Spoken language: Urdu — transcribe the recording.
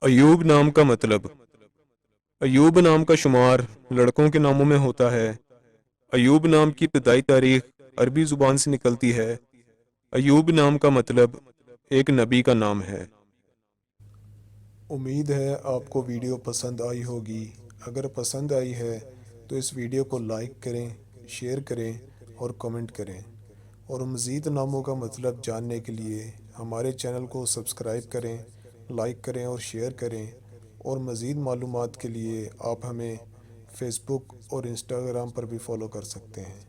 ایوب نام کا مطلب۔ ایوب نام کا شمار لڑکوں کے ناموں میں ہوتا ہے۔ ایوب نام کی ابتدائی تاریخ عربی زبان سے نکلتی ہے۔ ایوب نام کا مطلب ایک نبی کا نام ہے۔ امید ہے آپ کو ویڈیو پسند آئی ہوگی۔ اگر پسند آئی ہے تو اس ویڈیو کو لائک کریں، شیئر کریں اور کمنٹ کریں، اور مزید ناموں کا مطلب جاننے کے لیے ہمارے چینل کو سبسکرائب کریں، لائک کریں اور شیئر کریں، اور مزید معلومات کے لیے آپ ہمیں فیس بک اور انسٹاگرام پر بھی فالو کر سکتے ہیں۔